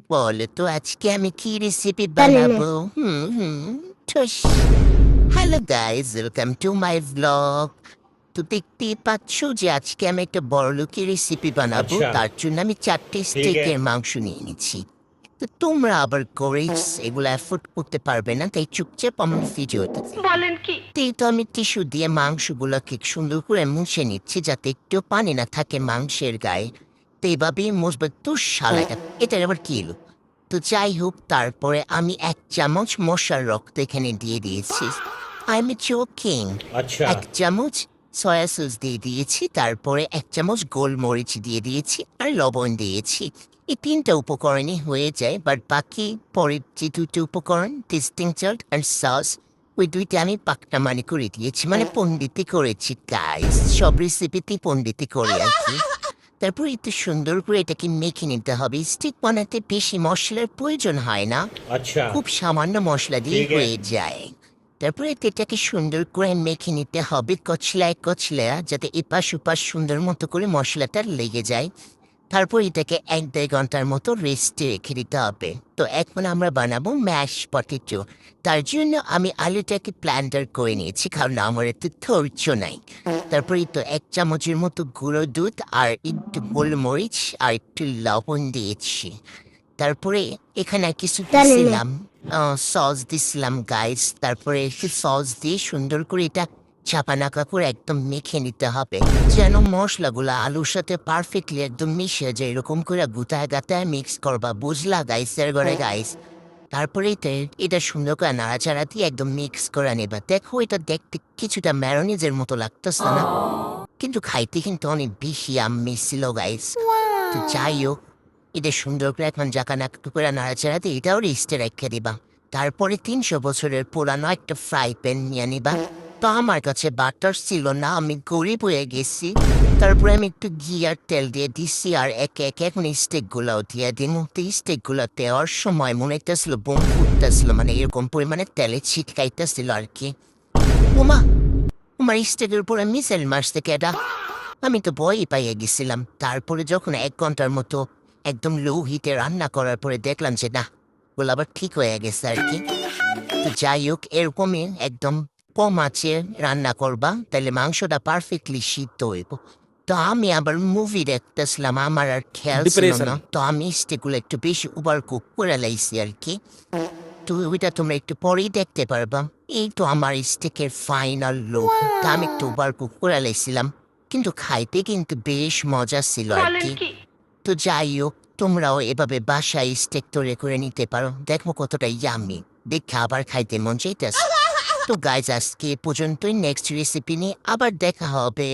বলো তো আজকে আমি কি রেসিপি জানি না। বানাবো? ঠুস। Hello guys, welcome to my blog. তো দেখতেই পাচ্ছ যে আজকে আমি একটা বড়লোকি রেসিপি বানাবো। अच्छा। তার জন্য আমি 4টে ठीक है। স্টেকের মাংস নিয়ে নিচ্ছি। তো তোমরা আবার গরিবস এগুলো অ্যাফোর্ড করতে পারবে না, তাই চুপচাপ আমার ভিডিওতে বলেন কি? তো আমি টিস্যু দিয়ে মাংসগুলোকে সুন্দর করে মুছে নিচ্ছি যাতে একটু পানি না থাকে মাংসের গায়ে। তো এইভাবেই মুছবে তো শালাটা, এটার আবার কি এলো? তো যাই হোক, তারপরে আমি 1 চামচ মশার রক্ত এখানে দিয়ে দিয়েছি। I am joking. अच्छा। 1 চামচ সয়া সস দিয়ে দিয়েছি, তারপরে 1 চামচ গোলমরিচ দিয়ে দিয়েছি আর লবণ দিয়েছি। এই 3টা উপকরণই হয়ে যায়, বাট বাকি পরের যে 2টো উপকরণ টেস্টিং সল্ট আর সস, ওই 2টা আমি পাকনা মানে করে দিয়েছি, মানে পণ্ডিতি করেছি গাইস। সব রেসিপিতেই পণ্ডিতি করে আর কি। তারপর একটু সুন্দর করে এটাকে মেখে নিতে হবে। স্টিক বানাতে বেশি মশলার প্রয়োজন হয় না, अच्छा। খুব সামান্য মশলা দিয়ে ঠিক আছে। হয়ে যায়। তারপরে এটাকে সুন্দর করে মেখে নিতে হবে কচলায় কচলা, যাতে এপাশ ওপাশ সুন্দর মতো করে মশলাটা লেগে যায়। তারপর এটাকে 1-2 ঘন্টার মতো রেস্টে রেখে দিতে হবে। তো এখন আমরা বানাবো ম্যাশ পটেটো। তার জন্য আমি আলুটাকে প্ল্যান্ডার করে নিয়েছি, কারণ আমার এত ধৈর্য নাই। তারপরে তো 1 চামচের মতো গুঁড়ো দুধ আর একটু গোলমরিচ আর একটু লবণ দিয়েছি। তারপরে এখানে কিছু জানি না। দিছিলাম, সস দিছিলাম গাইস। তারপরে একটু সস দিয়ে সুন্দর করে এটা চাপানাকা করে একদম মেখে নিতে হবে, যেন মশলাগুলো আলুর সাথে পারফেক্টলি একদম মিশে যায়। এরকম করে গুতায় গাতায় মিক্স করবা, বুঝলা গাইস? এর ঘরে গাইস। তারপরে এটা সুন্দর করে নাড়াচাড়া দিয়ে একদম মিক্স করে নেবা। দেখো, এটা দেখতে কিছুটা ম্যারোনিজের মতো লাগতেছে না, কিন্তু খাইতে কিন্তু অনেক বেশি আম্মি ছিল গাইস। তো যাই হোক, এটা সুন্দর করে এখন জাকানা করে নাড়াচাড়া দিয়ে এটাও রেস্টে রেখে দিবা। তারপরে 300 বছরের পুরানো একটা ফ্রাই প্যান নিয়ে নিবা। তো আমার কাছে বাটার ছিল না, আমি গরিব হয়ে গেছি। তারপরে আমি একটু ঘি আর তেল দিয়ে দিচ্ছি, আর একে একে এখন স্টেকগুলোও দিয়ে দিই। তো স্টেকগুলো দেওয়ার সময় মনে হইতেছিল বোম ফুটতেছিল, মানে এরকম পরিমাণে তেলে ছিটকাইতেছিল আর কি। উমা, আমার স্টেকের উপরে মিসাইল মারছে কেডা? আমি তো ভয়ই পাইয়ে গেছিলাম। তারপরে যখন 1 ঘন্টার মতো একদম লো হিটে রান্না করার পরে দেখলাম যে না, ওগুলো আবার ঠিক হয়ে গেছে আর কি। তো যাই হোক, এরকমই একদম কম আঁচে রান্না করবা, তাহলে মাংসটা পারফেক্টলি সিদ্ধ হইব। তো আমি আবার মুভি দেখতেছিলাম, আমার আর খেয়াল ছিল डिप्रेशन। না। তো আমি স্টেকগুলো একটু বেশি ওভার কুক করে লাইছি আর কি। তো ওইটা তোমরা একটু পরেই দেখতে পারবা। এই তো আমার স্টেকের ফাইনাল লুক। তা আমি একটু ওভার কুক করে লাইছিলাম, কিন্তু খাইতে কিন্তু বেশ মজা ছিল আর বলেন কি। কি? তো যাই হোক, তোমরাও এভাবে বাসায় স্টেক তৈরি করে নিতে পারো, দেখো কতটা ইয়ামি। দেখে আবার খাইতে মন চাইতেছে। তো গাইজ, আজকে এ পর্যন্তই। নেক্সট রেসিপি নিয়ে আবার দেখা হবে।